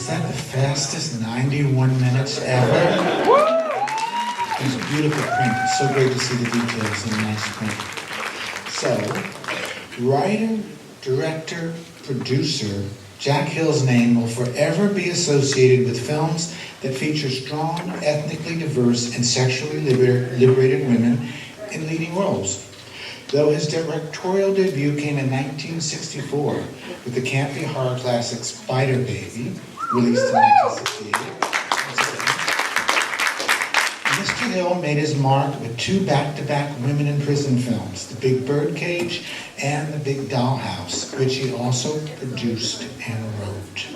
Was that the fastest 91 minutes ever? It was a beautiful print. It's so great to see the details in a nice print. So, writer, director, producer, Jack Hill's name will forever be associated with films that feature strong, ethnically diverse, and sexually liberated women in leading roles. Though his directorial debut came in 1964 with the campy horror classic Spider Baby, released in 1968. Mr. Hill made his mark with two back-to-back women in prison films, The Big Birdcage and The Big Dollhouse, which he also produced and wrote.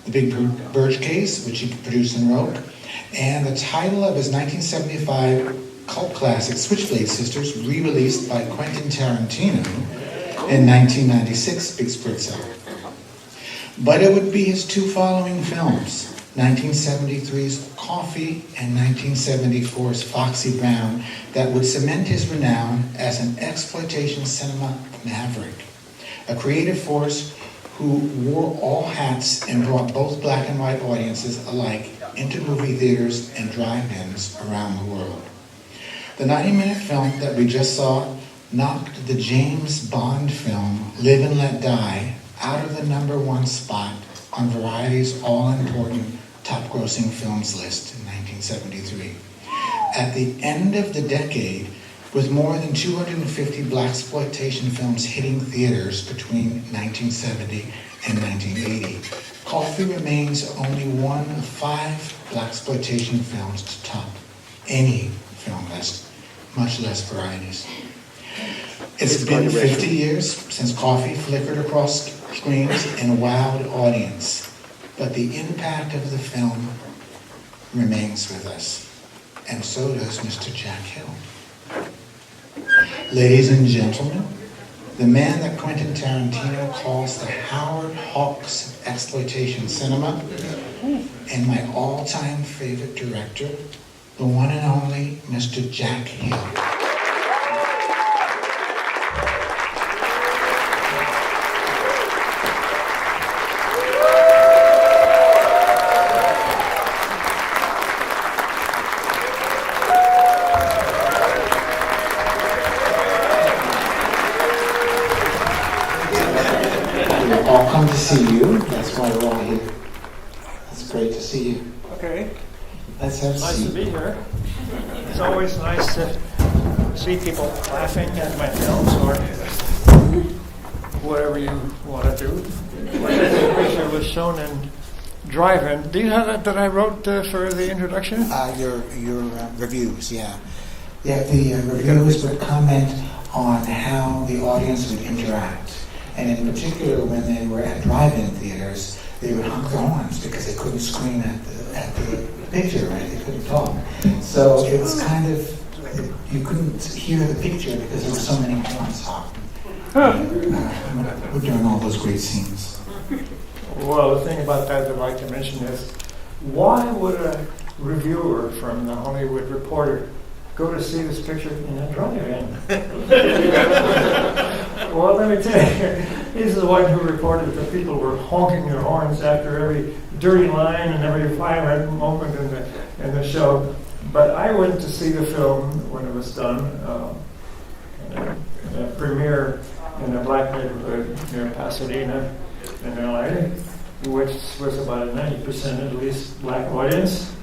The Big Birdcage, which he produced and wrote, and the title of his 1975 cult classic, Switchblade Sisters, re-released by Quentin Tarantino in 1996, Big Spritzer. But it would be his two following films, 1973's Coffy and 1974's Foxy Brown, that would cement his renown as an exploitation cinema maverick, a creative force who wore all hats and brought both black and white audiences alike into movie theaters and drive-ins around the world. The 90-minute film that we just saw knocked the James Bond film Live and Let Die out of the #1 spot on Variety's all-important top-grossing films list in 1973. At the end of the decade, with more than 250 blaxploitation films hitting theaters between 1970 and 1980, Coffy remains only one of 5 blaxploitation films to top any film list, much less Variety's. It's been 50 years since Coffy flickered across screens and wowed audience, but the impact of the film remains with us, and so does Mr. Jack Hill. Ladies and gentlemen, the man that Quentin Tarantino calls the Howard Hawks of exploitation cinema, and my all-time favorite director, the one and only Mr. Jack Hill. We've all come to see you. That's why we're all here. It's great to see you. Okay. Let's have Nice seat. to be here. It's always nice to see people laughing at my films or whatever you want to do. The picture was shown in Drive-In. Do you have that I wrote for the introduction? Your reviews, yeah. Yeah, the reviewers would comment on how the audience would interact. And in particular, when they were at drive-in theaters, they would honk their horns because they couldn't scream at the picture, right? They couldn't talk. So it was kind of, you couldn't hear the picture because there were so many horns honking. We're doing all those great scenes. Well, the thing about that I'd like to mention is, why would a reviewer from the Hollywood Reporter go to see this picture in a drive-in? Well, let me tell you, he's the one who reported that people were honking their horns after every dirty line and every violent moment in the show. But I went to see the film when it was done, in a premiere in a black neighborhood near Pasadena in LA, which was about a 90% at least black audience.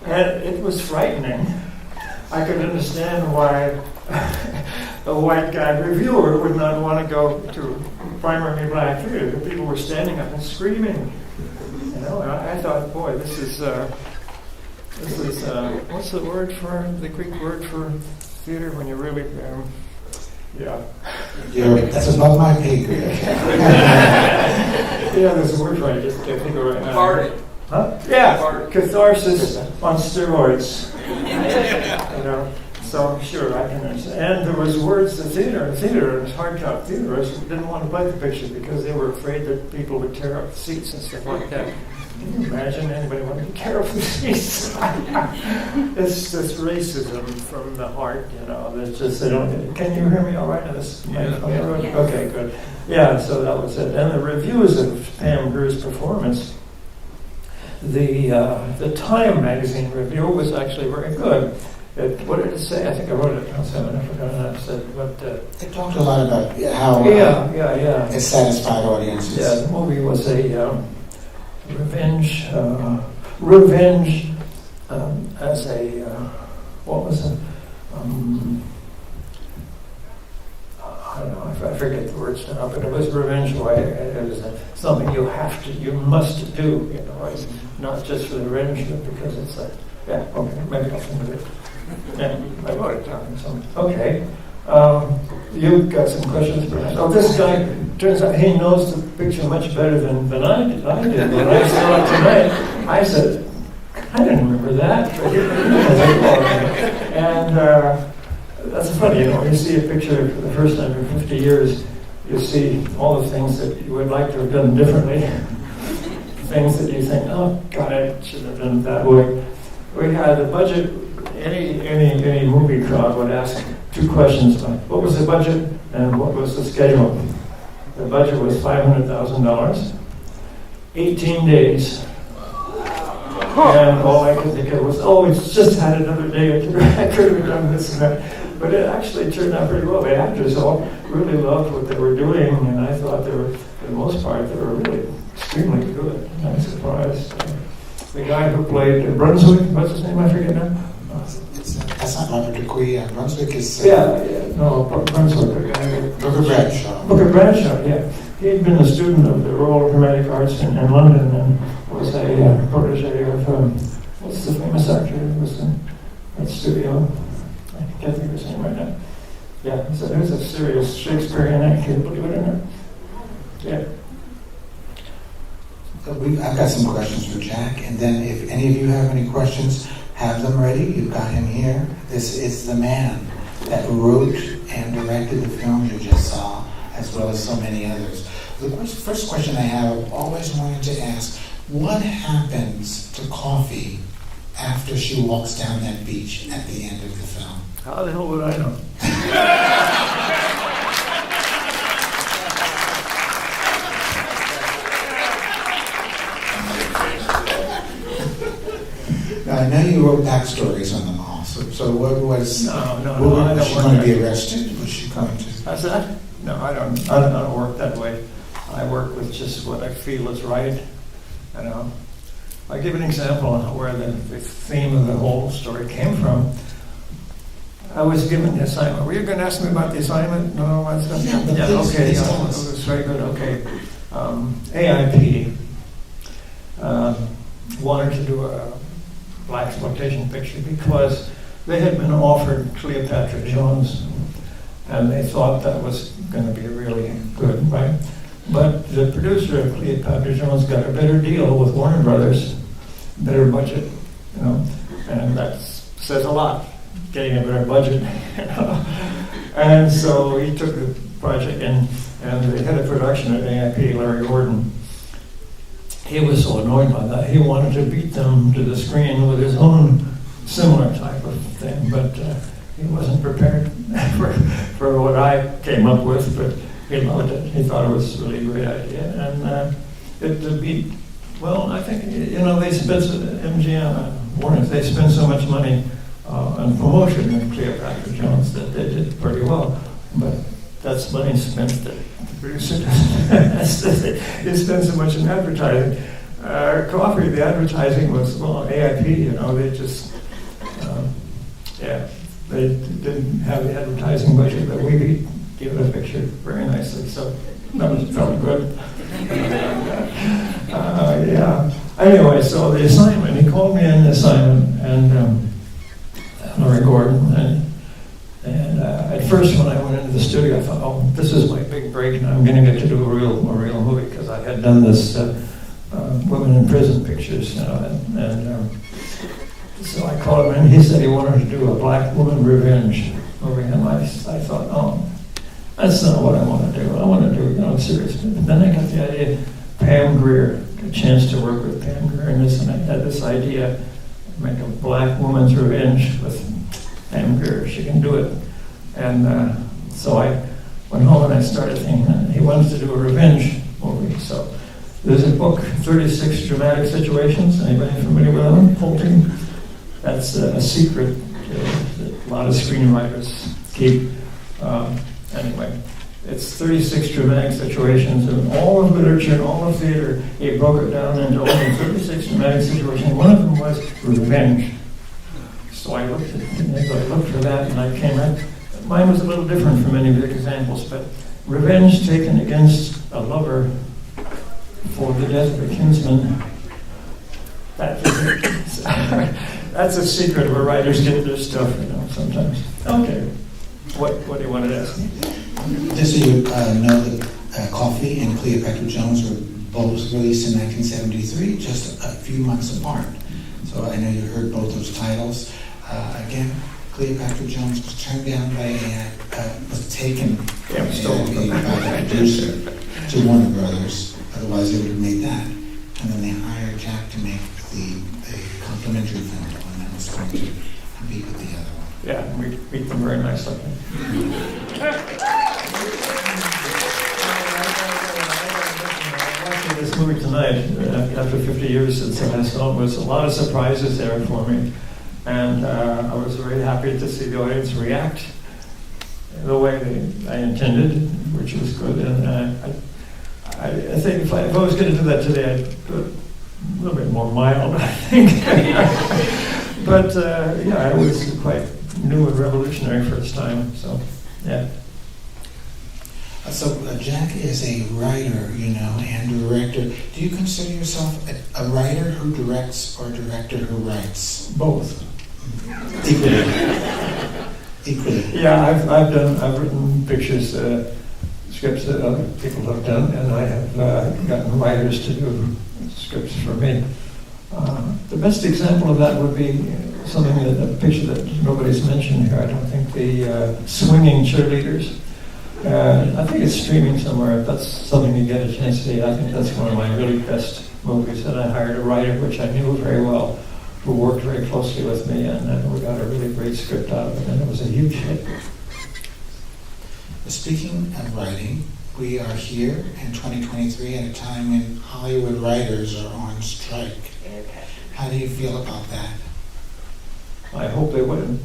And it was frightening. I could understand why a white guy reviewer would not want to go to primarily black theater. The people were standing up and screaming. You know, I thought, boy, this is what's the word for the Greek word for theater when you really, yeah. That's above my pay grade. Yeah, there's a word for it. I just can't think of it right now. Cathartic. Huh? Yeah, catharsis on steroids. You know, so I'm sure I can understand. And there was words, the theater, hardtop theaters didn't want to play the picture because they were afraid that people would tear up the seats and stuff like that. Can you imagine anybody wanting to tear up the seats? It's just racism from the heart, you know. There's just, they don't. Can you hear me all right? Okay, good. Yeah, so that was it. And the reviews of Pam Grier's performance, the Time magazine review was actually very good. What did it say? I think I wrote it down somewhere. I forgot what it said. But It talked a lot about how yeah. it satisfied audiences. Yeah, the movie was a revenge as a what was it? I don't know. I forget the words now, but it was revenge. Why it was something you must do. You know, it's not just for the revenge, but because it's a okay. Maybe I'll think of it. Yeah, I wrote it down. So, okay. You've got some questions for us. Oh, this guy, turns out he knows the picture much better than I did. When I saw it tonight, I said, I didn't remember that. But and that's funny, you know, when you see a picture for the first time in 50 years, you see all the things that you would like to have done differently. Things that you think, oh, God, I should have done it that way. We had a budget. Any movie crowd would ask two questions like, what was the budget and what was the schedule? The budget was $500,000, 18 days. And all I could think of was, it's just had another day. I could have done this and that. But it actually turned out pretty well. The actors all really loved what they were doing, and I thought they were, for the most part, they were really extremely good. I was surprised. The guy who played Brunswick, what's his name? I forget now. That's not Robert Duquie. Brunswick is... Brunswick. Booker Bradshaw. Booker Bradshaw, yeah. He had been a student of the Royal Dramatic Arts in London and was a protege of, what's the famous actor who was in that studio? I can't think of his name right now. Yeah, so there's a serious Shakespearean actor, believe it or not. Yeah. I've got some questions for Jack, and then if any of you have any questions, have them ready. You've got him here. This is the man that wrote and directed the film you just saw, as well as so many others. The first question I have, I've always wanted to ask, what happens to Coffy after she walks down that beach at the end of the film? How the hell would I know? Now, I know you wrote backstories on them all. So what was... No, I don't was she going to be arrested? Was she going to... I said, no, I don't work that way. I work with just what I feel is right. You know, I'll give an example of where the theme of the whole story came from. I was given the assignment. Were you going to ask me about the assignment? No, I said, okay. It was very good. Okay. AIP wanted to do a Blaxploitation picture because they had been offered Cleopatra Jones, and they thought that was going to be really good, right? But the producer of Cleopatra Jones got a better deal with Warner Brothers, better budget, you know, and that says a lot, getting a better budget, you know. And so he took the project, and the head of production at AIP, Larry Gordon, he was so annoyed by that. He wanted to beat them to the screen with his own similar type of thing, but he wasn't prepared for what I came up with, but he loved it. He thought it was really a great idea. And it beat, well, I think, you know, they spent, MGM, Warner, they spent so much money on promotion of Cleopatra Jones that they did pretty well. But that's money spent that the producer doesn't. They spend so much in advertising. Coffy, the advertising was, well, AIP, you know, they just, they didn't have the advertising budget that we give the picture very nicely, so that felt good. Anyway, so the assignment, he called me in the assignment, and Larry Gordon, and at first when I went into the studio, I thought, oh, this is my big break, and I'm going to get to do a real movie, because I had done this women in prison pictures, you know, and so I called him in. He said he wanted to do a black woman revenge movie, and I thought, oh, that's not what I want to do. I want to do, you know, serious. But then I got the idea, Pam Grier, a chance to work with Pam Grier, and I had this idea, make a black woman's revenge with Pam Grier. She can do it. And so I went home and I started thinking that he wanted to do a revenge movie. So there's a book, 36 Dramatic Situations. Anybody familiar with that? Holting. That's a secret that a lot of screenwriters keep. Anyway, it's 36 dramatic situations, and all of literature and all of theater, he broke it down into only 36 dramatic situations. One of them was revenge. So I looked for that, and I came up. Mine was a little different from many of the examples, but revenge taken against a lover for the death of a kinsman. That's a secret where writers get their stuff, sometimes. Okay. What do you want to ask me? Just so you know that Coffy and Cleopatra Jones were both released in 1973, just a few months apart. So I know you heard both those titles. Again, Cleopatra Jones was turned down by was taken by the producer to Warner Brothers. Otherwise, they would have made that. And then they hired Jack to make the complimentary film, and that was going to compete with the other one. Yeah, we beat them very nicely. Watching this movie tonight, after 50 years since the last film, was a lot of surprises there for me. And I was very happy to see the audience react the way I intended, which was good. And I think if I was going to do that today, I'd do it a little bit more mild, I think. But yeah, it was quite new and revolutionary for its time. So, yeah. So Jack is a writer, and director. Do you consider yourself a writer who directs or a director who writes? Both. Equally. Equally. Yeah, I've written pictures, scripts that other people have done, and I have gotten writers to do scripts for me. The best example of that would be a picture that nobody's mentioned here. I don't think the swinging cheerleaders. I think it's streaming somewhere. If that's something you get a chance to see, I think that's one of my really best movies. And I hired a writer, which I knew very well, who worked very closely with me, and we got a really great script out of it, and it was a huge hit. Speaking of writing, we are here in 2023 at a time when Hollywood writers are on strike. How do you feel about that? I hope they wouldn't.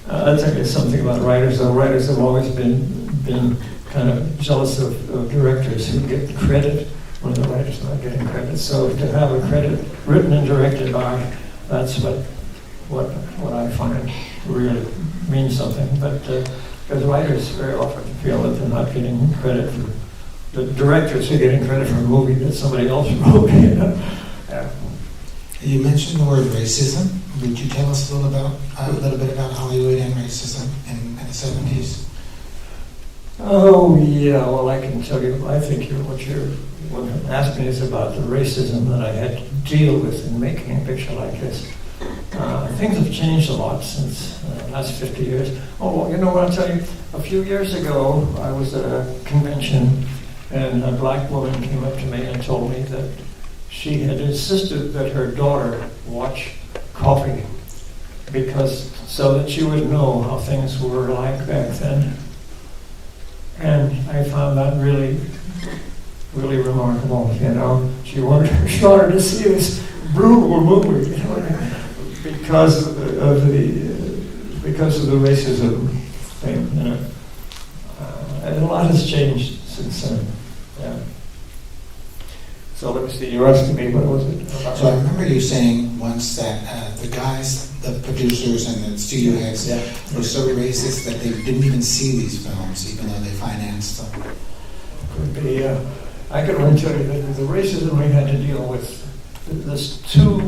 I'll tell you something about writers. The writers have always been kind of jealous of directors who get credit when the writer's not getting credit. So to have a credit written and directed by, that's what I find really means something. But because writers very often feel that they're not getting credit for the directors are getting credit for a movie that somebody else wrote. Yeah. You mentioned the word racism. Would you tell us a little bit about Hollywood and racism in the 70s? Oh yeah, well I can tell you. I think what you're asking is about the racism that I had to deal with in making a picture like this. Things have changed a lot since the last 50 years. Oh, well, you know what I'll tell you? A few years ago, I was at a convention, and a black woman came up to me and told me that she had insisted that her daughter watch Coffy so that she would know how things were like back then. And I found that really, really remarkable. She wanted her daughter to see this brutal movie, because of the racism thing. And a lot has changed since then. Yeah. So let me see, you were asking me, what was it about? So I remember you saying once that the guys, the producers and the studio heads were so racist that they didn't even see these films, even though they financed them. Could be, I can only tell you that the racism we had to deal with, there's two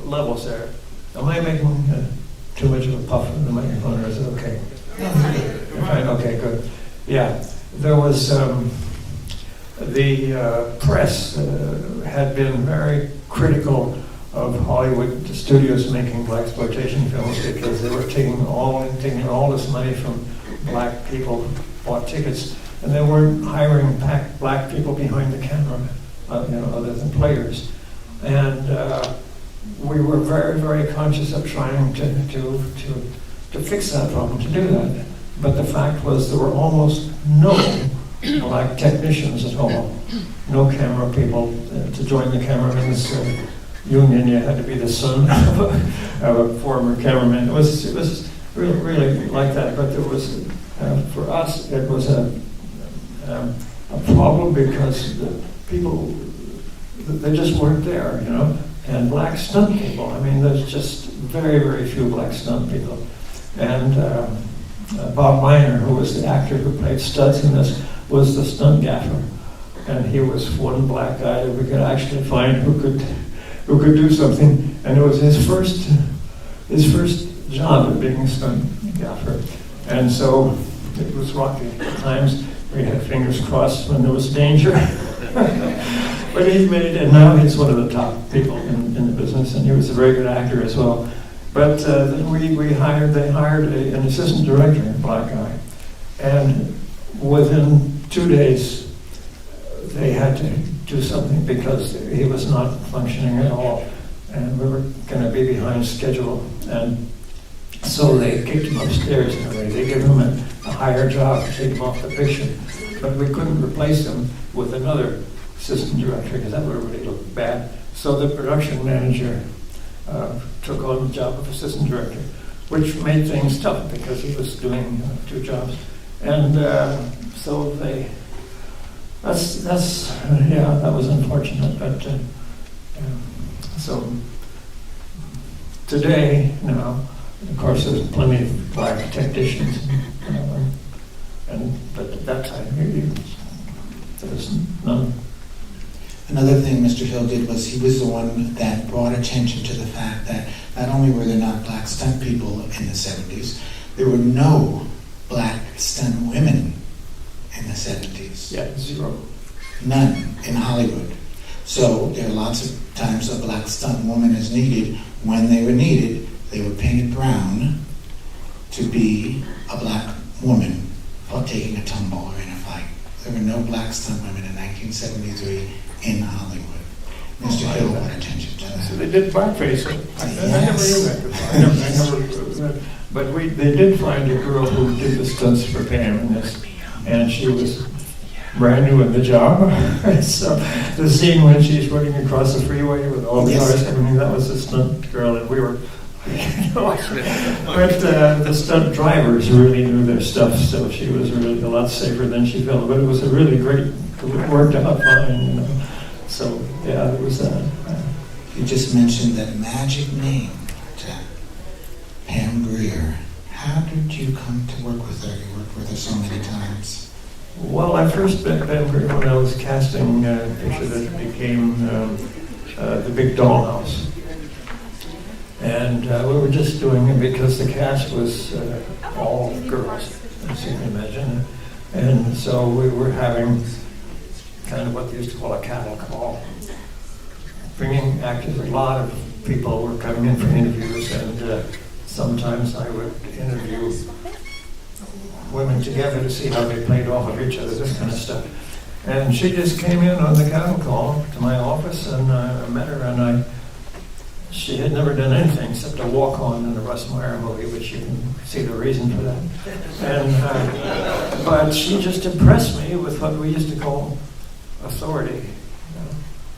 levels there. Am I making too much of a puff in the microphone, or is it okay? Fine, okay, good. Yeah, there was... the press had been very critical of Hollywood studios making blaxploitation films because they were taking all this money from black people who bought tickets, and they weren't hiring black people behind the camera, other than players. And we were very, very conscious of trying to fix that problem, to do that. But the fact was there were almost no black technicians at all, no camera people. To join the cameramen's union, you had to be the son of a former cameraman. It was really like that. But there was, for us, it was a problem because the people, they just weren't there, you know. And black stunt people, I mean, there's just very, very few black stunt people. And Bob Miner, who was the actor who played Studs in this, was the stunt gaffer. And he was one black guy that we could actually find who could do something. And it was his first job at being a stunt gaffer. And so it was rocky. At times we had fingers crossed when there was danger. But he made it, and now he's one of the top people in the business, and he was a very good actor as well. But then they hired an assistant director, a black guy, and within 2 days they had to do something because he was not functioning at all, and we were going to be behind schedule. And so they kicked him upstairs in a way. They gave him a higher job to take him off the picture, but we couldn't replace him with another assistant director because that would have really looked bad. So the production manager took on the job of assistant director, which made things tough because he was doing 2 jobs. And so that was unfortunate. But so today, now, of course, there's plenty of black technicians, but at that time, there was none. Another thing Mr. Hill did was he was the one that brought attention to the fact that not only were there not black stunt people in the 70s, there were no black stunt women in the 70s. Yeah, 0. None in Hollywood. So there are lots of times a black stunt woman is needed. When they were needed, they were painted brown to be a black woman while taking a tumble or in a fight. There were no black stunt women in 1973 in Hollywood. Mr. Hill brought attention to that. So they did blackface. I never knew that before. But they did find a girl who did the stunts for Pam in this, and she was brand new in the job. So the scene when she's running across the freeway with all the cars coming in, that was the stunt girl, and we were. But the stunt drivers really knew their stuff, so she was really a lot safer than she felt. But it was a really great, it worked out fine, you know. So yeah, it was. You just mentioned that magic name, Pam Grier. How did you come to work with her? You worked with her so many times. Well, I first met Pam Grier when I was casting a picture that became The Big Dollhouse. And we were just doing it because the cast was all girls, as you can imagine. And so we were having kind of what they used to call a cattle call, bringing actors. A lot of people were coming in for interviews, and sometimes I would interview women together to see how they played off of each other, this kind of stuff. And she just came in on the cattle call to my office, and I met her, and she had never done anything except a walk-on in the Russ Meyer movie, which you can see the reason for that. And but she just impressed me with what we used to call authority.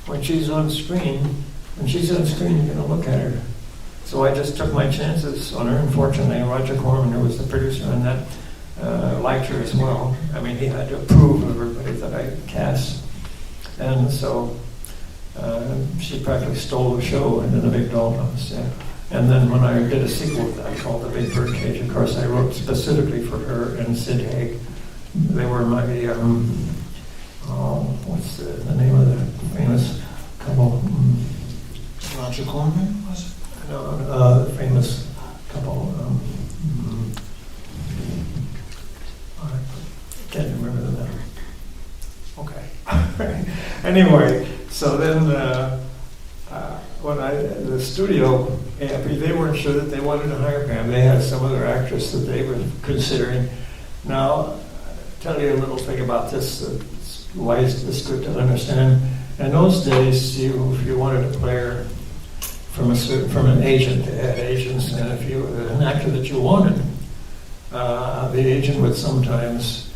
When she's on screen, you're going to look at her. So I just took my chances on her. Unfortunately, Roger Corman, who was the producer on that, liked her as well. I mean, he had to approve of everybody that I cast. And so she practically stole the show into The Big Dollhouse. Yeah. And then when I did a sequel that I called The Big Birdcage, of course, I wrote specifically for her and Sid Haig. They were my, what's the name of the famous couple? Roger Corman, was it? No, the famous couple. I can't remember the name. Okay. Anyway, so then when the studio, they weren't sure that they wanted to hire Pam. They had some other actress that they were considering. Now, I'll tell you a little thing about this. Why is this good to understand? In those days, if you wanted to play her from an agent. They had agents, and if you were an actor that you wanted, the agent would sometimes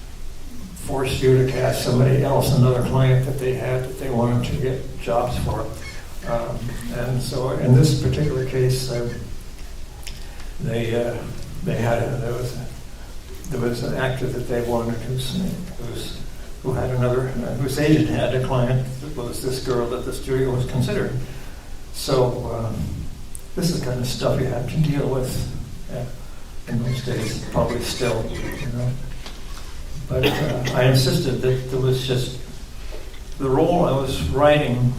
force you to cast somebody else, another client that they had that they wanted to get jobs for. And so in this particular case, there was an actor that they wanted whose agent had a client that was this girl that the studio was considering. So this is the kind of stuff you have to deal with in those days, probably still, you know. But I insisted that there was just the role I was writing.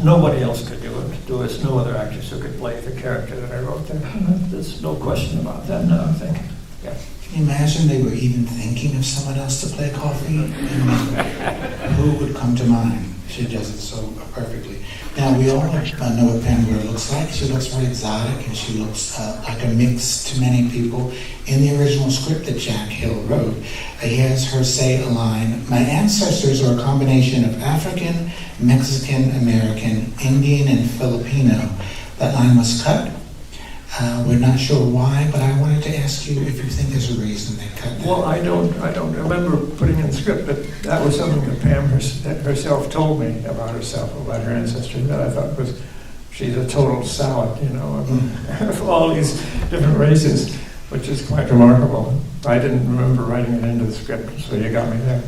Nobody else could do it. There was no other actress who could play the character that I wrote there. There's no question about that now, I think. Yeah. Can you imagine they were even thinking of someone else to play Coffy? Who would come to mind? She does it so perfectly. Now, we all know what Pam Grier looks like. She looks very exotic, and she looks like a mix to many people. In the original script that Jack Hill wrote, he has her say a line, "My ancestors are a combination of African, Mexican, American, Indian, and Filipino." That line was cut. We're not sure why, but I wanted to ask you if you think there's a reason they cut that. Well, I don't remember putting in the script, but that was something that Pam herself told me about herself, about her ancestry, that I thought was, she's a total salad, you know, of all these different races, which is quite remarkable. I didn't remember writing it into the script, so you got me there.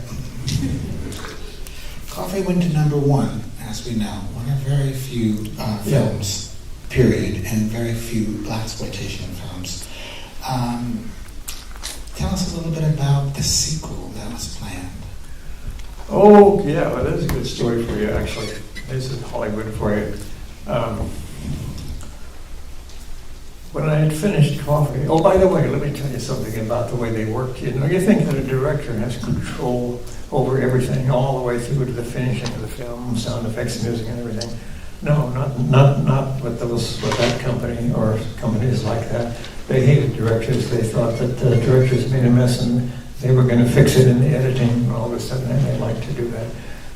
Coffy went to #1, as we know, one of very few films. Period, and very few Blaxploitation films. Tell us a little bit about the sequel that was planned. Oh, yeah, well, that's a good story for you, actually. This is Hollywood for you. When I had finished Coffy, oh, by the way, let me tell you something about the way they work. You know, you think that a director has control over everything, all the way through to the finishing of the film, sound effects, music, and everything. No, not with that company or companies like that. They hated directors. They thought that the directors made a mess and they were going to fix it in the editing and all of a sudden, and they liked to do that.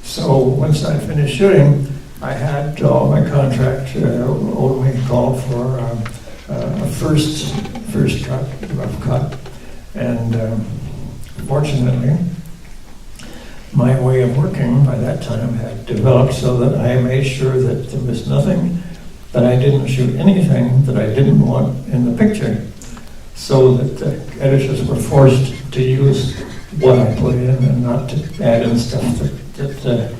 So once I finished shooting, I had all my contract only called for a first cut, rough cut, and fortunately, my way of working by that time had developed so that I made sure that there was nothing, that I didn't shoot anything that I didn't want in the picture, so that the editors were forced to use what I put in and not to add in stuff that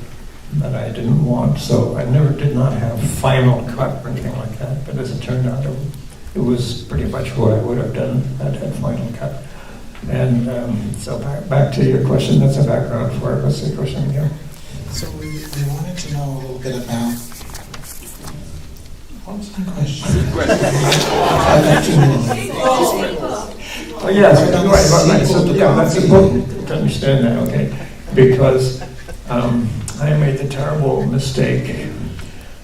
I didn't want. So I did not have final cut or anything like that, but as it turned out, it was pretty much what I would have done that had final cut. And so back to your question, that's a background for it. What's the question here? So we wanted to know a little bit about, what was my question? I've got 2 minutes. Oh, yes, right. So, yeah, that's important to understand that, okay? Because I made the terrible mistake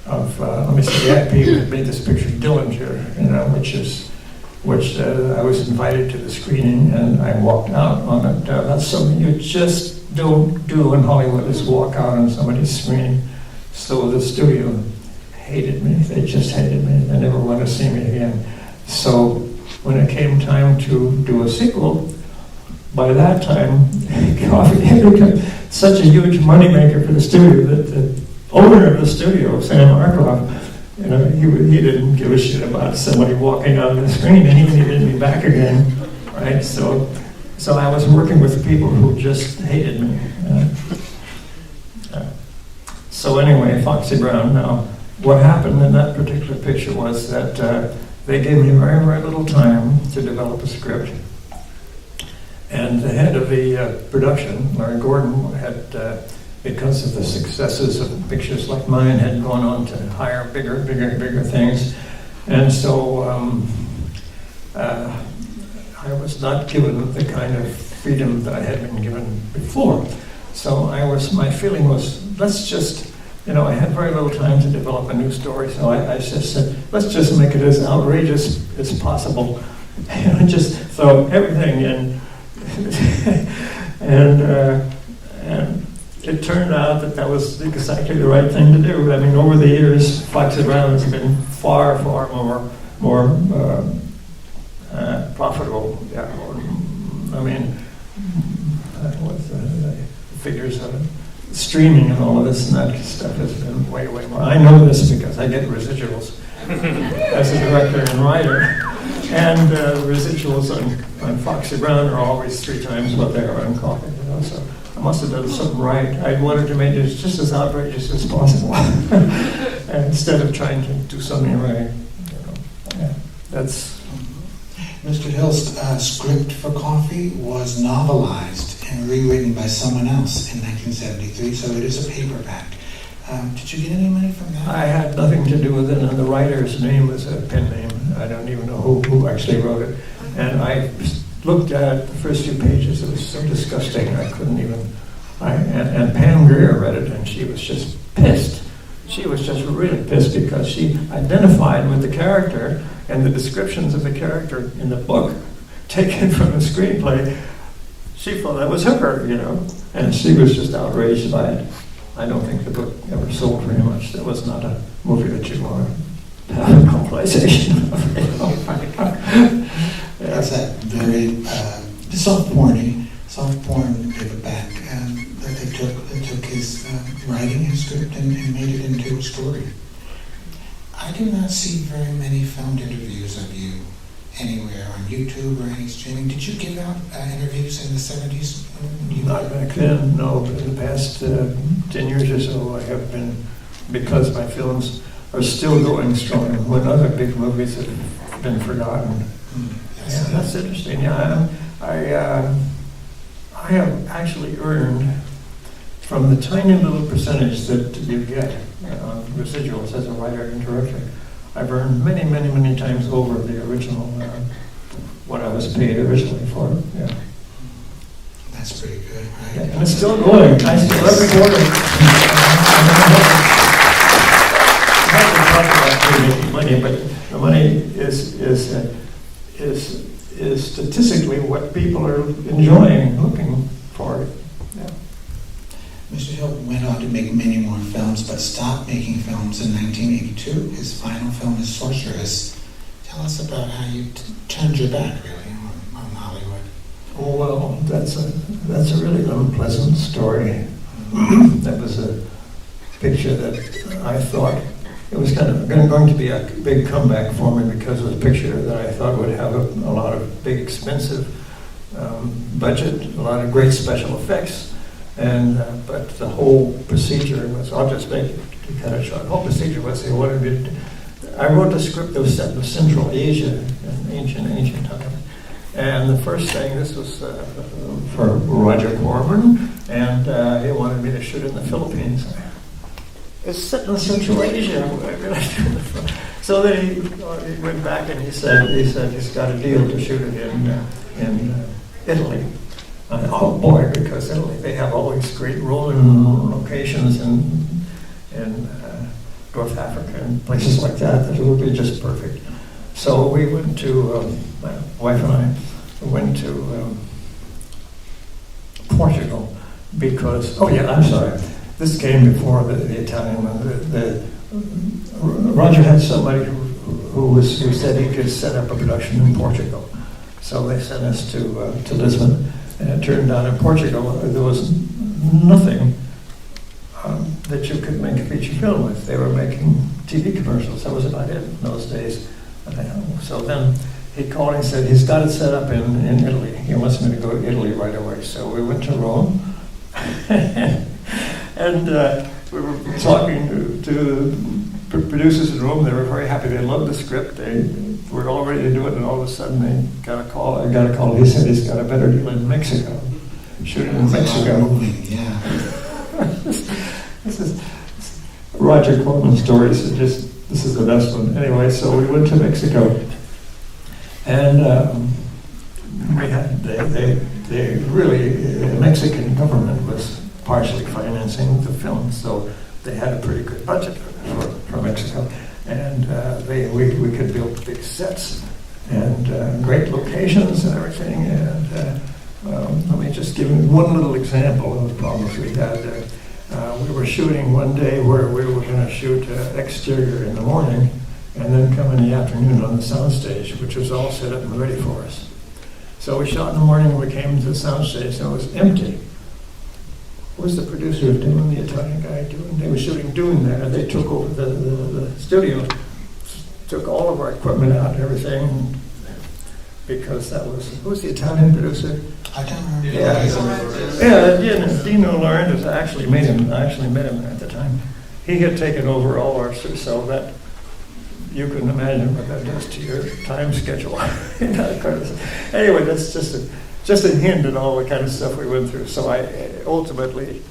of, let me see, the IP made this picture Dillinger, you know, which I was invited to the screening and I walked out on it. That's something you just don't do in Hollywood, is walk out on somebody's screening. So the studio hated me. They just hated me. They never wanted to see me again. So when it came time to do a sequel, by that time, Coffy had become such a huge moneymaker for the studio that the owner of the studio, Sam Arkoff, you know, he didn't give a shit about somebody walking out on the screen, and he needed me back again, right? So I was working with people who just hated me. So anyway, Foxy Brown. Now, what happened in that particular picture was that they gave me very, very little time to develop a script. And the head of the production, Larry Gordon, had, because of the successes of pictures like mine, had gone on to hire bigger things. And so I was not given the kind of freedom that I had been given before. So my feeling was, let's just, you know, I had very little time to develop a new story, so I just said, let's just make it as outrageous as possible, and just throw everything in. and it turned out that was exactly the right thing to do. I mean, over the years, Foxy Brown has been far, far more profitable. Yeah, I mean, what's the figures of it? Streaming and all of this and that stuff has been way, way more. I know this because I get residuals as a director and writer. And residuals on Foxy Brown are always 3 times what they are on Coffy. You know? So I must have done something right. I wanted to make it just as outrageous as possible, and instead of trying to do something right. You know? Yeah, that's. Mr. Hill's script for Coffy was novelized and rewritten by someone else in 1973, so it is a paperback. Did you get any money from that? I had nothing to do with it, and the writer's name was a pen name. I don't even know who actually wrote it. And I looked at the first few pages. It was so disgusting, I couldn't even. And Pam Grier read it, and she was just pissed. She was just really pissed because she identified with the character, and the descriptions of the character in the book, taken from the screenplay, she thought that was her, you know. And she was just outraged by it. I don't think the book ever sold very much. That was not a movie that you want to have a compilation of. That's that very soft porn paperback that they took his writing, his script, and made it into a story. I do not see very many filmed interviews of you anywhere on YouTube or any streaming. Did you give out interviews in the 70s? Not back then, no. But in the past 10 years or so, I have been, because my films are still going strong when other big movies have been forgotten. Yes, Yeah, that's interesting. Yeah, I have actually earned from the tiny little percentage that you get on residuals as a writer and director. I've earned many, many, many times over the original, what I was paid originally for. Yeah. That's pretty good, right? Yeah, and it's still going. I still every quarter. I haven't talked about money, but the money is statistically what people are enjoying, looking for. Yeah. Mr. Hill went on to make many more films, but stopped making films in 1982. His final film is Sorceress. Tell us about how you turned your back, really, on Hollywood. Oh, well, that's a really unpleasant story. That was a picture that I thought it was kind of going to be a big comeback for me because it was a picture that I thought would have a lot of big, expensive budget, a lot of great special effects, and but the whole procedure was, I'll just make it kind of short. The whole procedure was they wanted me to, I wrote a script that was set in Central Asia, in ancient time. And the first thing, this was for Roger Corman, and he wanted me to shoot in the Philippines. It's set in Central Asia. So then he went back and he said he's got a deal to shoot it in Italy. Oh boy, because Italy, they have all these great rolling locations in North Africa and places like that it would be just perfect. So we went to, my wife and I went to Portugal because, oh yeah, I'm sorry. This came before the Italian one. Roger had somebody who said he could set up a production in Portugal. So they sent us to Lisbon, and it turned out in Portugal there was nothing that you could make a feature film with. They were making TV commercials. That was about it in those days. So then he called and said he's got it set up in Italy. He wants me to go to Italy right away. So we went to Rome. And we were talking to the producers in Rome. They were very happy. They loved the script. They were all ready to do it, and all of a sudden they got a call. I got a call. He said he's got a better deal in Mexico. Shoot it in Mexico. Yeah. This is Roger Corman's stories. This is the best one. Anyway, so we went to Mexico, and we had they really the Mexican government was partially financing the film, so they had a pretty good budget for Mexico, and we could build big sets and great locations and everything. And let me just give you one little example of the problems we had. We were shooting one day where we were going to shoot exterior in the morning and then come in the afternoon on the soundstage, which was all set up and ready for us. So we shot in the morning and we came to the soundstage and it was empty. What was the producer doing, the Italian guy doing? They were shooting Dune there. They took over the studio, took all of our equipment out and everything, because that was, who was the Italian producer? I don't remember. Dino Laurentiis. I actually met him at the time. He had taken over all our, so that you can imagine what that does to your time schedule. Anyway, that's just a hint at all the kind of stuff we went through. So I ultimately,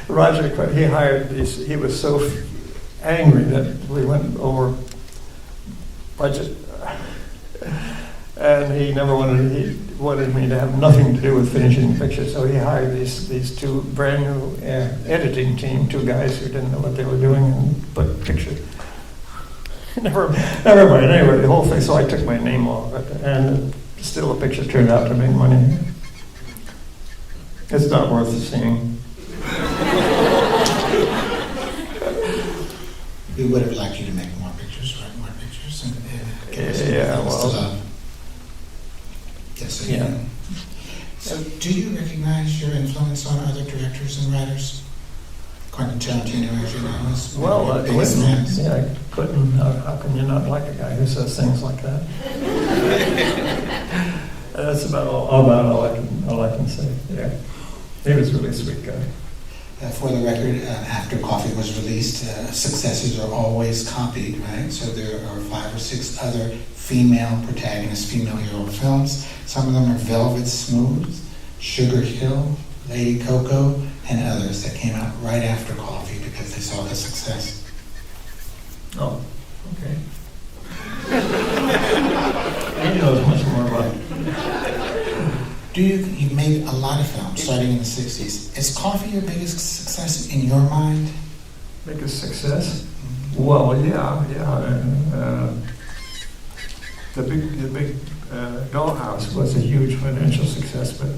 Roger, he hired these. He was so angry that we went over budget, and he wanted me to have nothing to do with finishing the picture. So he hired these two brand new editing team, two guys who didn't know what they were doing, and put picture. Never mind. Anyway, the whole thing. So I took my name off it, and still the picture turned out to make money. It's not worth seeing. We would have liked you to make more pictures, write more pictures, and yeah, well, yes. Yeah. So, do you recognize your influence on other directors and writers? Quentin Tarantino, as you know, is one of your biggest fans. Yeah, Quentin. How can you not like a guy who says things like that? That's about all I can say. Yeah, he was a really sweet guy. For the record, after Coffy was released, successors are always copied, right? So there are 5 or 6 other female protagonists, female hero films. Some of them are Velvet Smooth, Sugar Hill, Lady Coco, and others that came out right after Coffy because they saw the success. Oh, okay. He knows much more about it. You made a lot of films starting in the 60s. Is Coffy your biggest success in your mind? Biggest success? Well, yeah. The big Dollhouse was a huge financial success, but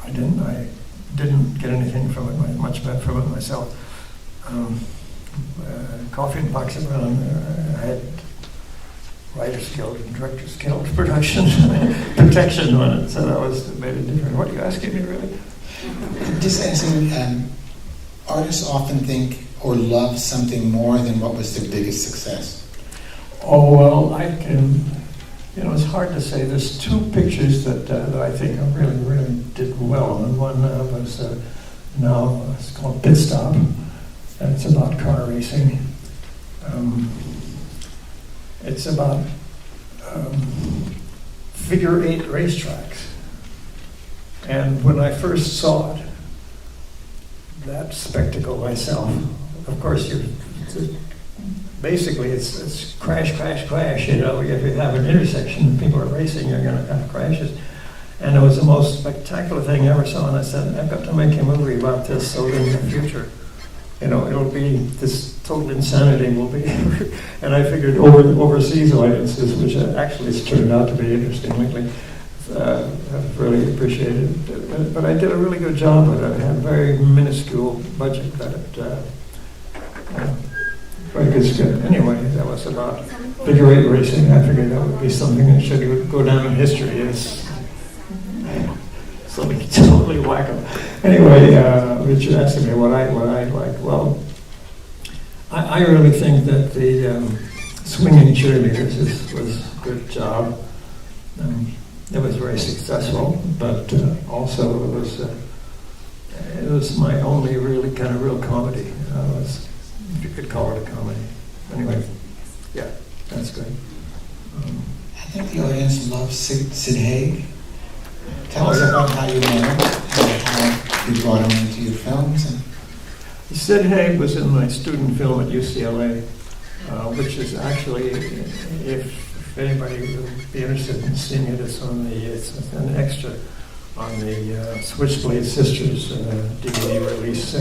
I didn't get anything from it, much from it myself. Coffy and Box Around, I had Writers Guild and Directors Guild protection on it, so that made it different. What are you asking me, really? Just asking, artists often think or love something more than what was their biggest success. Oh, well, it's hard to say. There's 2 pictures that I think I really did well, and one was now it's called Pit Stop, and it's about car racing. It's about figure-8 racetracks. And when I first saw it, that spectacle myself, of course, basically it's crash. You know, if you have an intersection and people are racing, you're going to have crashes. And it was the most spectacular thing I ever saw. And I said, I've got to make a movie about this so that in the future, it'll be this total insanity will be. And I figured overseas audiences, which actually has turned out to be interesting lately, I've really appreciated it. But I did a really good job with it. I had a very minuscule budget that very good script. Anyway, that was about figure-8 racing. I figured that would be something that should go down in history as something totally wacko. Anyway, Richard asked me what I like. Well, I really think that the Swinging Cheerleaders was a good job. It was very successful, but also it was my only really kind of real comedy. If you could call it a comedy. Anyway, yeah, that's good. I think the audience loves Sid Haig. Tell us about how you met him, how you brought him into your films. Sid Haig was in my student film at UCLA, which is actually, if anybody would be interested in seeing it, it's an extra on the Switchblade Sisters DVD release.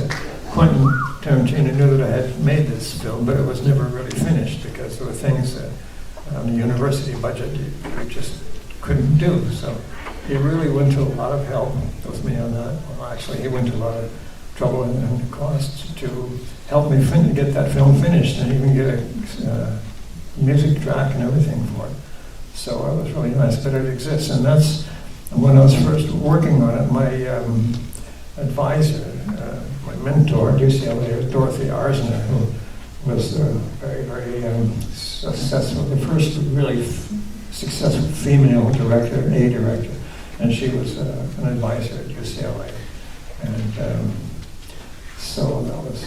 Quentin Tarantino knew that I had made this film, but it was never really finished because there were things that on the university budget, you just couldn't do. So he really went to a lot of help with me on that. Well, actually, he went to a lot of trouble and cost to help me get that film finished and even get a music track and everything for it. So it was really nice, but it exists. And that's when I was first working on it, my advisor, my mentor at UCLA was Dorothy Arzner, who was very, very successful, the first really successful female director, A director, and she was an advisor at UCLA. And so that was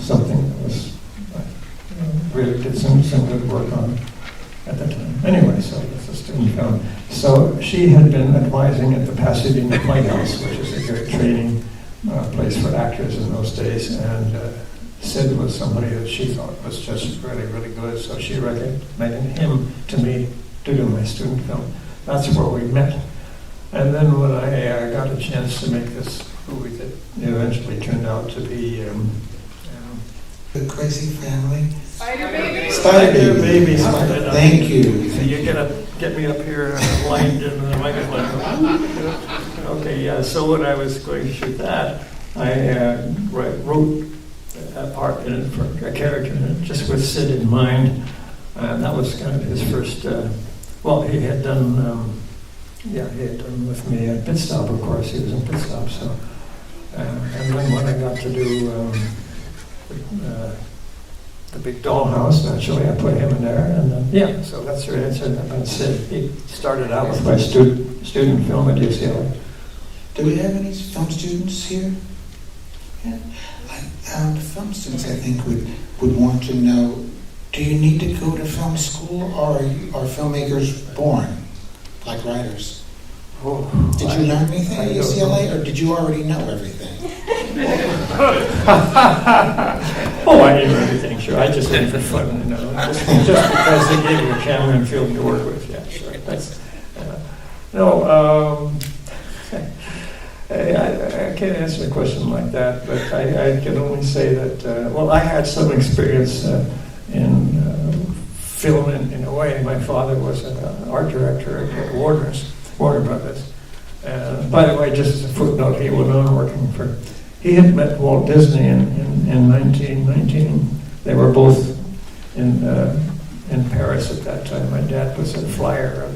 something that was really did some good work on at that time. Anyway, so that's a student film. So she had been advising at the Pasadena Playhouse, which is a great training place for actors in those days, and Sid was somebody that she thought was just really, really good, so she recommended him to me to do my student film. That's where we met. And then when I got a chance to make this movie that eventually turned out to be The Crazy Family. Spider Baby. Spider Baby. Thank you. So you're gonna get me up here aligned in the microphone. Okay, yeah. So when I was going to shoot that, I wrote a part in it for a character in it, just with Sid in mind. And that was kind of his first. Well, he had done. He had done with me at Pit Stop. Of course, he was in Pit Stop. So, and then when I got to do. The big dollhouse, actually, I put him in there, and then, so that's your answer. And Sid, he started out with my student film at UCLA. Do we have any film students here? Yeah. Film students, I think, would want to know, do you need to go to film school, or are filmmakers born, like writers? Oh, Did you learn anything at UCLA, or did you already know everything? Oh, I knew everything, sure. I just did it for fun, you know. Just because they gave you a camera and film to work with, yeah, sure. That's, I can't answer a question like that, but I can only say that, I had some experience in film in a way. My father was an art director at Warner Brothers. By the way, just as a footnote, he went on working for. He had met Walt Disney in 1919. They were both in Paris at that time. My dad was a flyer of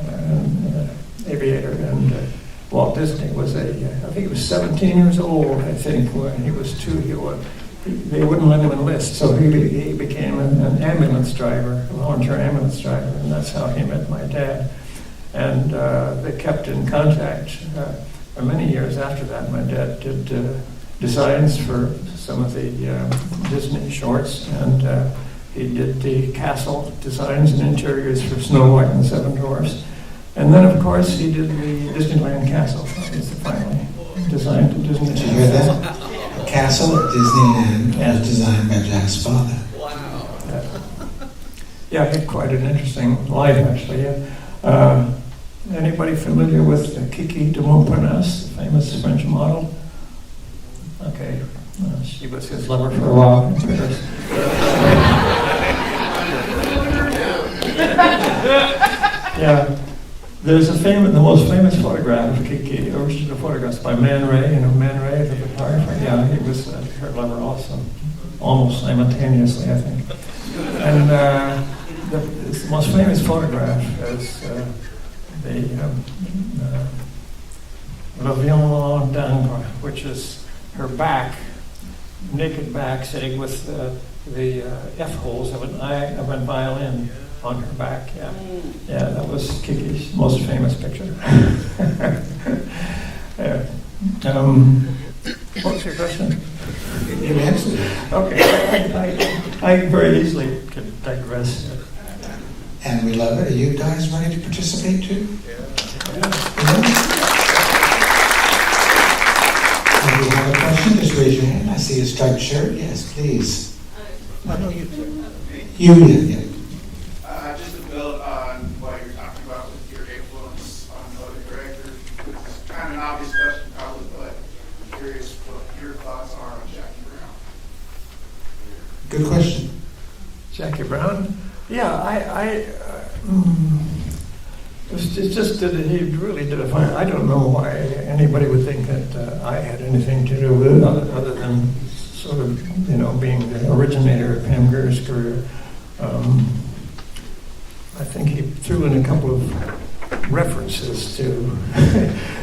an aviator, and Walt Disney was I think he was 17 years old, I think, when he was 2. They wouldn't let him enlist, so he became an ambulance driver, a volunteer ambulance driver, and that's how he met my dad. And they kept in contact for many years after that. My dad did designs for some of the Disney shorts, and he did the castle designs and interiors for Snow White and the Seven Dwarfs. And then, of course, he did the Disneyland castle. That was the finally designed to Disneyland. Did you hear that? The castle at Disneyland was designed by Jack's father. Wow. Yeah, he had quite an interesting life, actually. Yeah. Anybody familiar with Kiki de Montparnasse, the famous French model? Okay, she was his lover for a while in Paris. Yeah, there's the most famous photograph of Kiki, original photographs by Man Ray, Man Ray, the photographer. Yeah, he was her lover also, almost simultaneously, I think. And the most famous photograph is L'Avion d'Angre, which is her back, naked back, sitting with the F holes of a violin on her back. Yeah, that was Kiki's most famous picture. What was your question? You answered it. Okay, I very easily can digress. And we love it. Are you guys ready to participate too? Yeah. If you have a question, just raise your hand. I see a striped shirt. Yes, please. You. Just to build on what you're talking about with your influence on other directors, it's kind of an obvious question probably, but I'm curious what your thoughts are on Jackie Brown. Good question. Jackie Brown? It's just that he really did a fine. I don't know why anybody would think that I had anything to do with it, other than sort of, being the originator of Pam Gur's career. I think he threw in a couple of references to.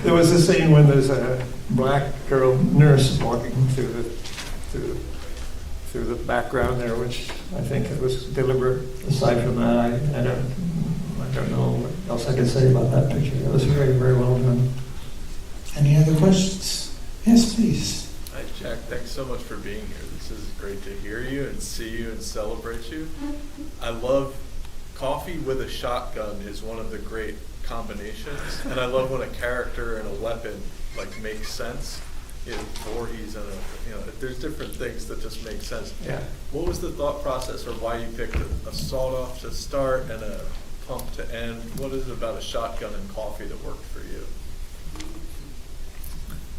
There was a scene when there's a black girl nurse walking through the background there, which I think it was deliberate. Aside from that, I don't know what else I could say about that picture. It was very, very well done. Any other questions? Yes, please. Hi, Jack. Thanks so much for being here. This is great to hear you and see you and celebrate you. I love Coffy with a shotgun is one of the great combinations, and I love when a character and a weapon makes sense. Voorhees and there's different things that just make sense. Yeah. What was the thought process, or why you picked a sawed-off to start and a pump to end? What is it about a shotgun and Coffy that worked for you?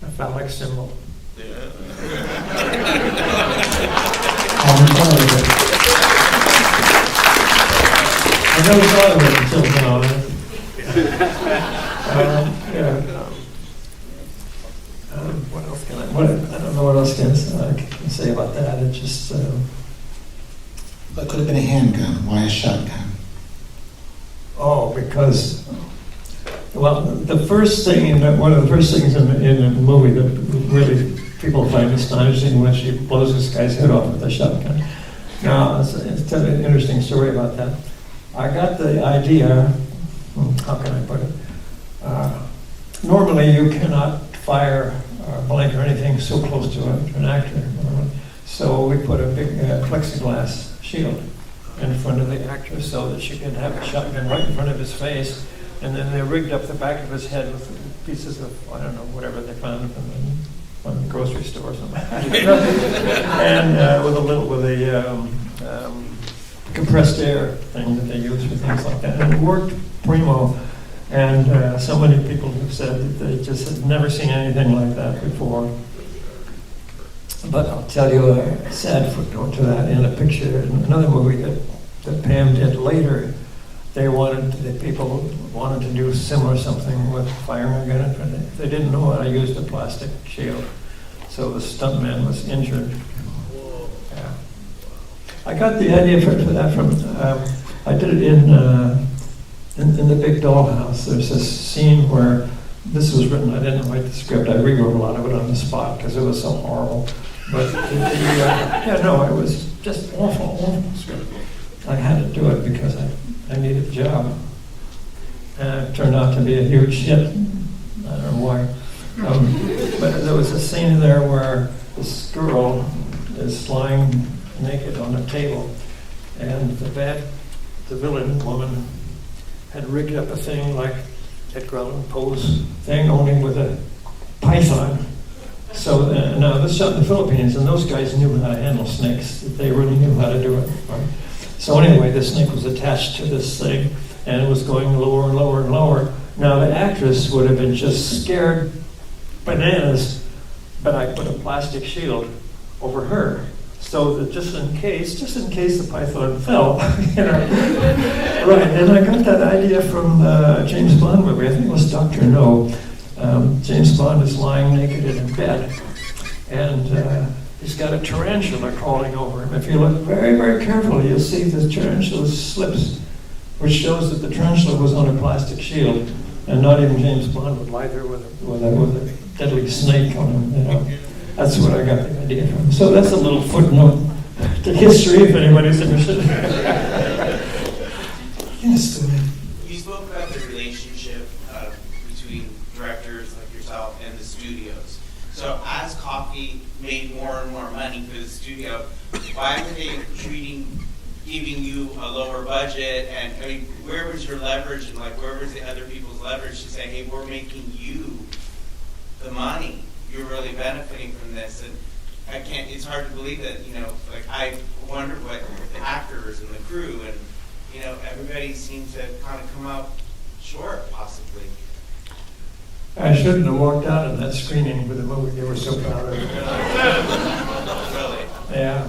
A phallic symbol. Yeah. I never thought of it until now. What else can I don't know what else can I can say about that. It just. But it could have been a handgun. Why a shotgun? Because, the first thing, one of the first things in the movie that really people find astonishing when she blows this guy's head off with a shotgun. Now, it's an interesting story about that. I got the idea, how can I put it? Normally you cannot fire a blank or anything so close to an actor. So we put a big plexiglass shield in front of the actor so that she could have a shotgun right in front of his face. And then they rigged up the back of his head with pieces of, I don't know, whatever they found from the grocery store or something. And with a compressed air thing that they use for things like that. And it worked primo. And so many people have said that they just had never seen anything like that before. But I'll tell you a sad footnote to that. In a picture, in another movie that Pam did later, people wanted to do similar something with firing a gun in front of it. They didn't know I used a plastic shield. So the stuntman was injured. Yeah. I got the idea for that from, I did it in the Big Dollhouse. There's this scene where, this was written, I didn't write the script, I rewrote a lot of it on the spot because it was so horrible. But it was just awful script. I had to do it because I needed a job. And it turned out to be a huge hit. I don't know why. But there was a scene there where this girl is lying naked on a table, and the villain woman had rigged up a thing like Edgar Allan Poe's thing, only with a python. So now this shot in the Philippines, and those guys knew how to handle snakes. They really knew how to do it. Right? So anyway, the snake was attached to this thing, and it was going lower and lower and lower. Now the actress would have been just scared bananas, but I put a plastic shield over her, so that just in case the python fell, Right, and I got that idea from a James Bond movie. I think it was Dr. No. James Bond is lying naked in a bed, and he's got a tarantula crawling over him. If you look very, very carefully, you'll see the tarantula slips, which shows that the tarantula was on a plastic shield, and not even James Bond would lie there with a deadly snake on him. That's what I got the idea from. So that's a little footnote to history, if anybody's interested. Yes, go ahead. You spoke about the relationship between directors like yourself and the studios. So as Coffy made more and more money for the studio, why were they giving you a lower budget? And I mean, where was your leverage, and where was the other people's leverage to say, hey, we're making you the money. You're really benefiting from this. And it's hard to believe that, I wonder what the actors and the crew and, everybody seems to kind of come out short, possibly. I shouldn't have walked out of that screening with the movie. They were so proud of it. Really? Yeah,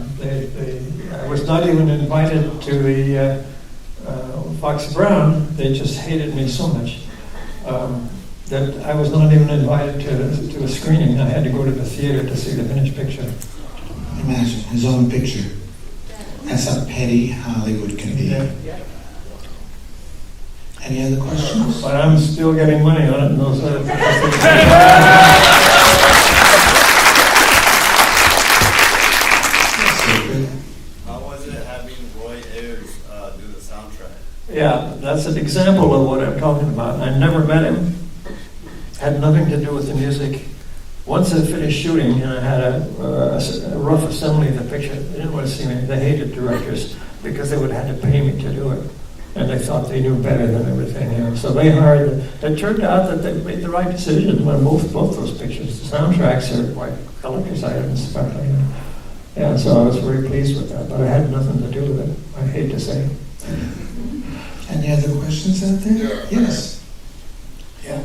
I was not even invited to Foxy Brown, they just hated me so much that I was not even invited to a screening. I had to go to the theater to see the finished picture. Imagine his own picture. That's how petty Hollywood can be. Yeah. Any other questions? But I'm still getting money on it and those other How was it having Roy Ayers do the soundtrack? Yeah, that's an example of what I'm talking about. I never met him, had nothing to do with the music. Once I finished shooting and I had a rough assembly of the picture, they didn't want to see me. They hated directors because they would have had to pay me to do it. And they thought they knew better than everything. You know? So they hired, it turned out that they made the right decision when both those pictures. The soundtracks are like collector's items, especially. Yeah, so I was very pleased with that, but I had nothing to do with it, I hate to say. Any other questions out there? Yes. Yeah.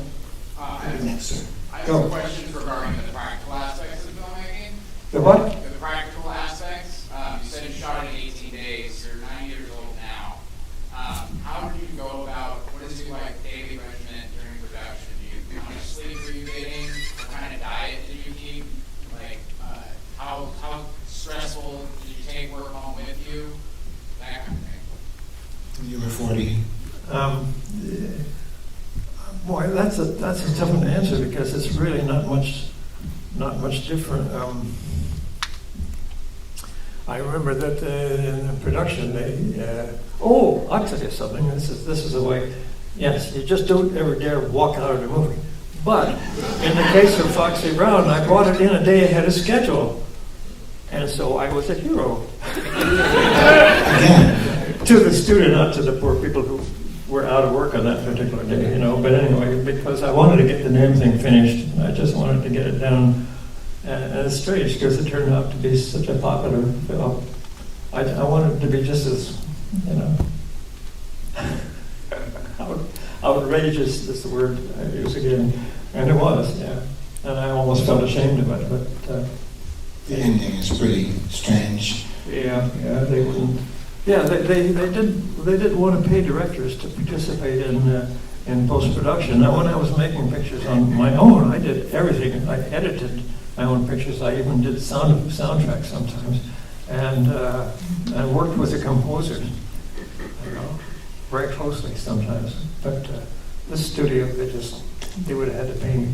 Next, sir. I have Go. some questions regarding the practical aspects of filmmaking. The what? The practical aspects. You said you shot it in 18 days. You're 9 years old now. How did you go about, what is your daily regimen during production? How much sleep are you getting? What kind of diet do you keep? How stressful did you take work home with you? That kind of thing. You were 40. Boy, that's a tough one to answer because it's really not much different. I remember that in the production, I'll tell you something. This is a way. Yes, you just don't ever dare walk out of the movie. But in the case of Foxy Brown, I brought it in a day ahead of schedule, and so I was a hero. To the studio, not to the poor people who were out of work on that particular day, But anyway, because I wanted to get the damn thing finished, I just wanted to get it down. And it's strange because it turned out to be such a popular film. I wanted it to be just as, outrageous is the word I use again. And it was, yeah. And I almost felt ashamed of it, but... The ending is pretty strange. Yeah, they wouldn't. Yeah, they didn't want to pay directors to participate in post-production. Now, when I was making pictures on my own, I did everything. I edited my own pictures. I even did soundtracks sometimes, and I worked with the composers, very closely sometimes. But this studio, they would have had to pay me.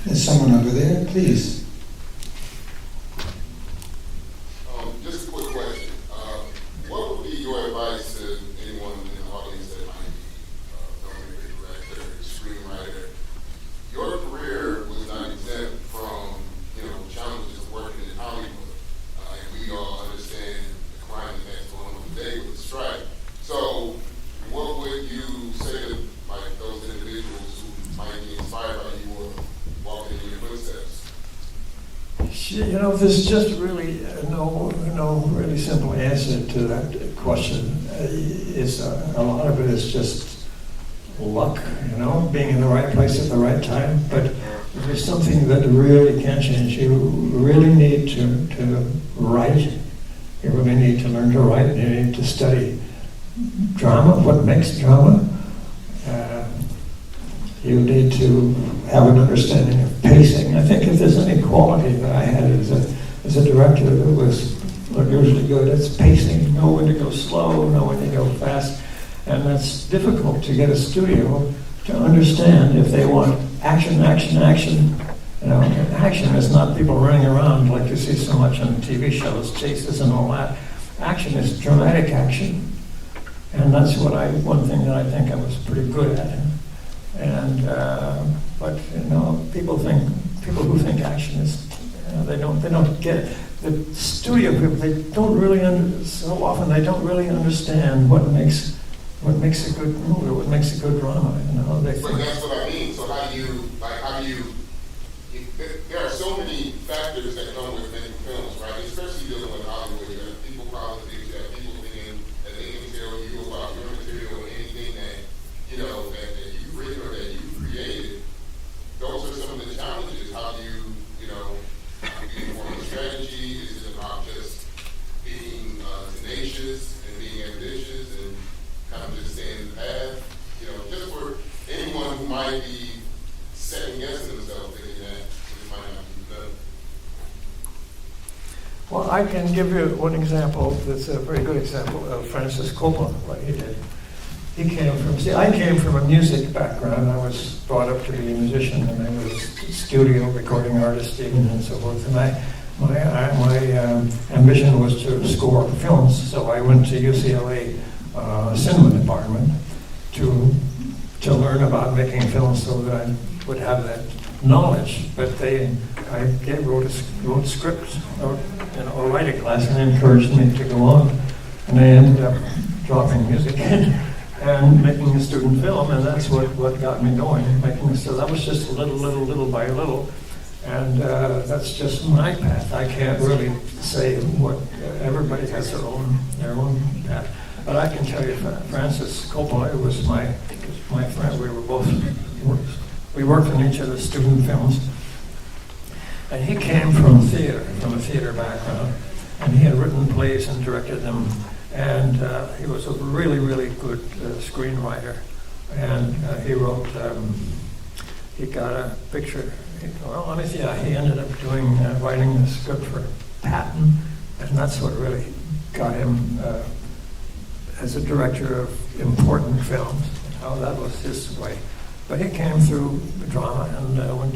There's someone over there, please. Just a quick question. What would be your advice to anyone in the audience that might be filmmaker, director, screenwriter? Your career was not exempt from, challenges of working in Hollywood. And we all understand the crime that's going on today with the strike. So, what would you say to those individuals who might be inspired by you or walking in your footsteps? There's just really no really simple answer to that question. A lot of it is just luck, being in the right place at the right time. But if there's something that really can change, you really need to write. You really need to learn to write. You need to study drama, what makes drama. You need to have an understanding of pacing. I think if there's any quality that I had as a director that was unusually good, it's pacing. Know when to go slow, know when to go fast. And that's difficult to get a studio to understand if they want action. And action is not people running around like you see so much on TV shows, chases and all that. Action is dramatic action. And that's one thing that I think I was pretty good at. And but people who think action is they don't get it. The studio people, they don't really so often they don't really understand what makes a good movie, what makes a good drama. They But that's what I mean. So how do you there are so many factors that come with making films, right? Especially dealing with Hollywood. You have people politics, you have people thinking that they can tell you about your material or anything that that you've written or that you've created. Those are some of the challenges. How do you form a strategy? Is it about just being tenacious and being ambitious and kind of just stay in the path? You know, just for anyone who might be second guessing themselves, thinking that this might not be better. Well, I can give you one example that's a very good example of Francis Coppola, what he did. I came from a music background. I was brought up to be a musician, and I was a studio recording artist even, and so forth. And my ambition was to score films, so I went to UCLA cinema department to learn about making films so that I would have that knowledge. But I wrote scripts, a writing class, and they encouraged me to go on. And I ended up dropping music and making a student film, and that's what got me going. So that was just little by little, and that's just my path. I can't really say what everybody has their own path, but I can tell you, Francis Coppola was my friend. We worked on each other's student films, and he came from a theater background, and he had written plays and directed them. And he was a really, really good screenwriter. And he wrote, he got a picture. He ended up writing the script for Patton, and that's what really got him as a director of important films. How that was his way. But he came through drama and went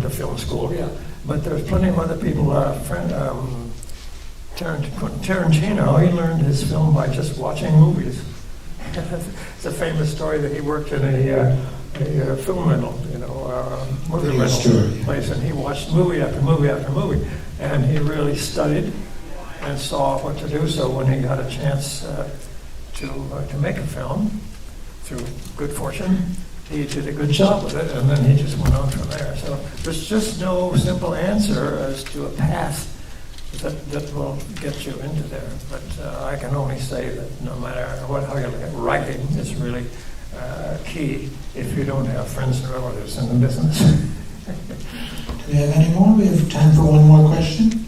to film school. Yeah, but there's plenty of other people. Tarantino, he learned his film by just watching movies. It's a famous story that he worked in a film rental, movie rental place, and he watched movie after movie after movie, and he really studied and saw what to do. So when he got a chance to make a film, through good fortune, he did a good job with it, and then he just went on from there. So there's just no simple answer as to a path that will get you into there. But I can only say that no matter how you look at writing, is really key if you don't have friends and relatives in the business. Do we have any more? We have time for one more question.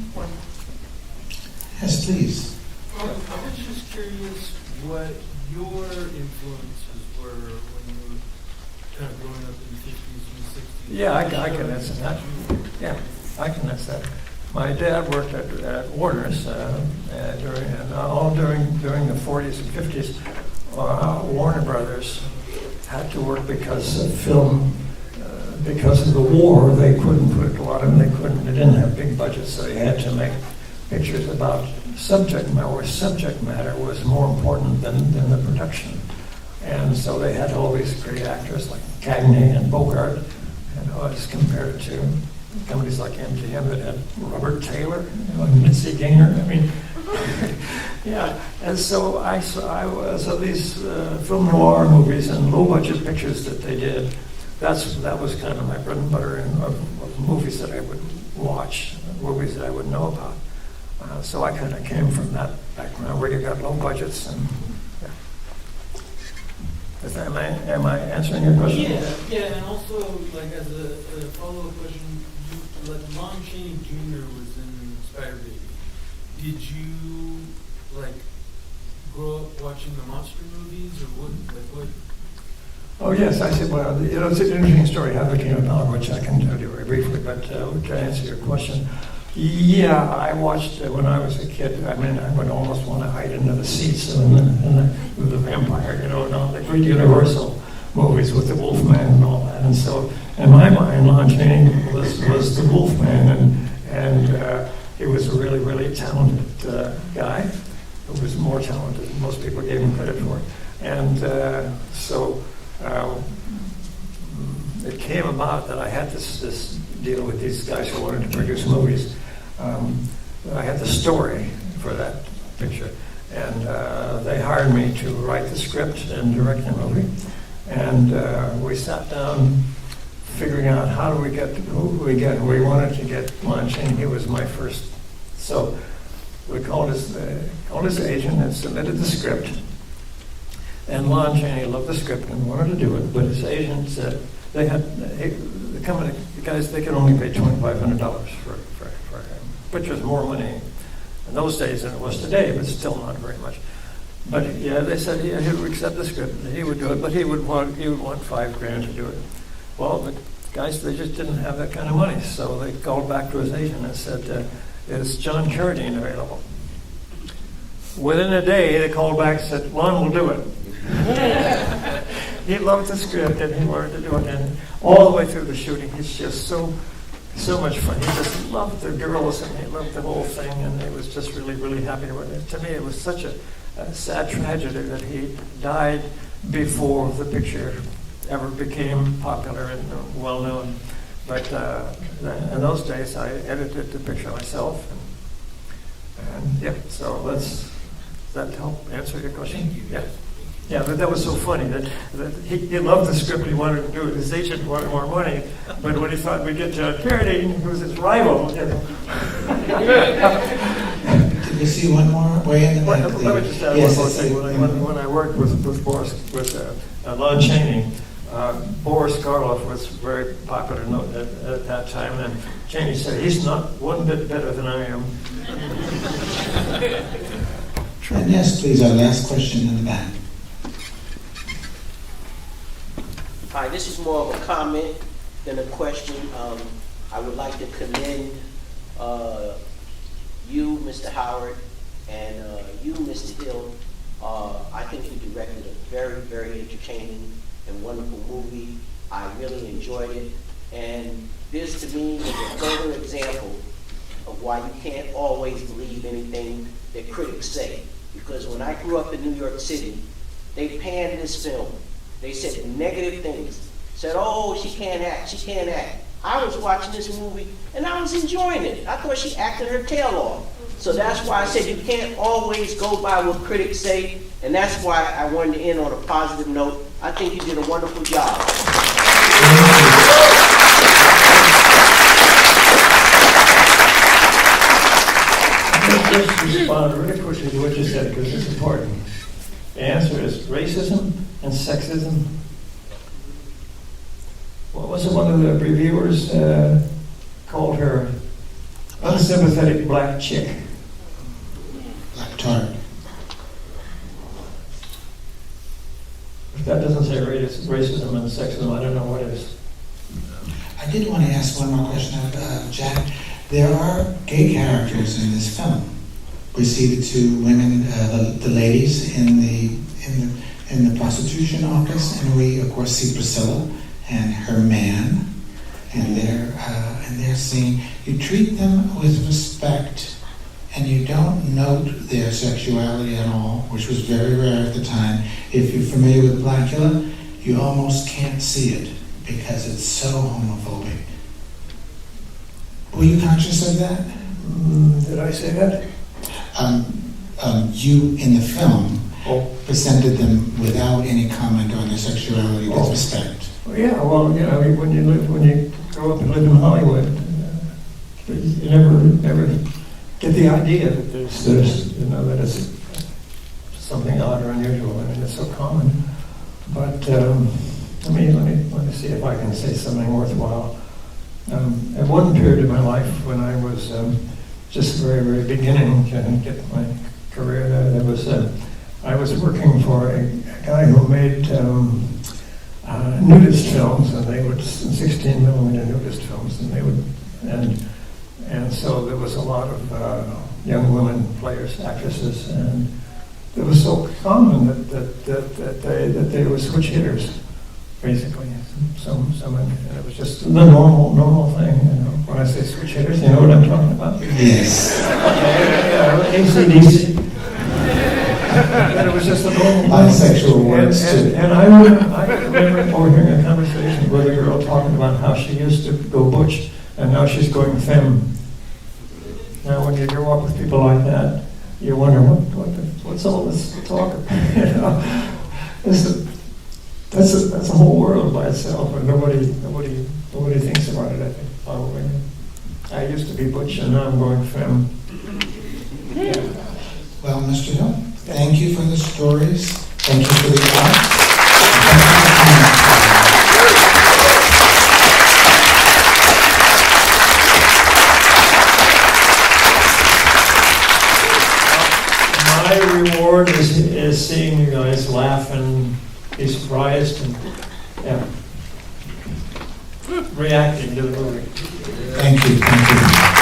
Yes, please. I was just curious what your influences were when you were kind of growing up in the 50s and 60s. Yeah, I can answer that. Yeah, I can answer that. My dad worked at Warner's during the 40s and 50s. Warner Brothers had to work because of film, because of the war. They couldn't put a lot of them. They didn't have big budgets, so they had to make pictures about subject matter, where subject matter was more important than the production. And so they had all these great actors like Cagney and Bogart, and as compared to companies like MGM that had Robert Taylor, and Mitzi Gaynor. I mean, yeah. And so so these film noir movies and low budget pictures that they did, that was kind of my bread and butter of movies that I would watch, movies that I would know about. So I kind of came from that background where you got low budgets and. Am I answering your question? Yeah, and also, like, as a follow-up question, Lon Chaney Jr. was in Spider Baby. Did you, grow up watching the monster movies, or what? Oh, yes, I said, well, it's an interesting story how it came about, which I can tell you very briefly, but to answer your question, yeah, I watched it when I was a kid. I mean, I would almost want to hide into the seats with the vampire, and all the great Universal movies with the Wolfman and all that. And so, in my mind, Lon Chaney was the Wolfman, and he was a really, really talented guy who was more talented than most people gave him credit for. And so it came about that I had this deal with these guys who wanted to produce movies. I had the story for that picture, and they hired me to write the script and direct the movie. And we sat down figuring out who we get. We wanted to get Lon Chaney. He was my first. So we called his agent and submitted the script. And Lon Chaney loved the script and wanted to do it, but his agent said the guys, they could only pay $2,500 for him, which was more money in those days than it was today, but still not very much. But yeah, they said he would accept the script, and he would do it, but he would want $5,000 to do it. Well, the guys, they just didn't have that kind of money, so they called back to his agent and said, "Is John Carradine available?" Within a day, they called back and said, "Lon will do it." He loved the script and he wanted to do it, and all the way through the shooting, he's just so much fun. He just loved the girls and he loved the whole thing, and he was just really, really happy with it. To me, it was such a sad tragedy that he died before the picture ever became popular and well known. But in those days, I edited the picture myself, and yeah. So does that help answer your question? Thank you. Yeah. Yeah, but that was so funny that he loved the script, he wanted to do it. His agent wanted more money, but when he thought we'd get John Carradine, who was his rival, you know. Did we see one more way in the back? Let me just add Yes, one more I see. thing. When I worked with Boris, with Lon Chaney, Boris Karloff was very popular at that time, and Chaney said, "He's not one bit better than I am." And yes, please, our last question in the back. Hi, this is more of a comment than a question. I would like to commend you, Mr. Howard, and you, Mr. Hill. I think you directed a very, very entertaining and wonderful movie. I really enjoyed it. And this, to me, is a further example of why you can't always believe anything that critics say. Because when I grew up in New York City, they panned this film. They said negative things. Said, "Oh, she can't act, she can't act." I was watching this movie and I was enjoying it. I thought she acted her tail off. So that's why I said you can't always go by what critics say, and that's why I wanted to end on a positive note. I think you did a wonderful job. Let's just respond really quickly to what you said, because it's important. The answer is racism and sexism. What was it one of the reviewers called her? Unsympathetic black chick. Black tart. If that doesn't say racism and sexism, I don't know what is. I did want to ask one more question of Jack. There are gay characters in this film. We see the two women, the ladies in the prostitution office, and we of course see Priscilla and her man, and they're saying you treat them with respect, and you don't note their sexuality at all, which was very rare at the time. If you're familiar with Blackula, you almost can't see it because it's so homophobic. Were you conscious of that? Did I say that? You in the film Oh. presented them without any comment on their sexuality with respect. Well, yeah, well, you know, when you grow up and live in Hollywood, you never get the idea that there's you know, that it's something odd or unusual. I mean, it's so common. But let me see if I can say something worthwhile. At one period of my life, when I was just very, very beginning to get my career, I was working for a guy who made nudist films, and they would 16mm nudist films, and they would and so there was a lot of young women players, actresses, and it was so common that they were switch hitters, basically. And it was just the normal thing. You know, when I say switch hitters, you know what I'm talking about? Yes. Yeah, AC/DC. And it was just a normal Bisexual words too. And I remember overhearing a conversation with a girl talking about how she used to go butch and now she's going femme. Now, when you grow up with people like that, you wonder what's all this talk about? You know, that's a whole world by itself, and nobody thinks about it. I think probably. I used to be butch, and now I'm going femme. Yeah. Well, Mr. Hill, thank you for the stories. Thank you for the art. forward is seeing you guys laugh and be surprised and, yeah, reacting to the movie. Thank you, thank you.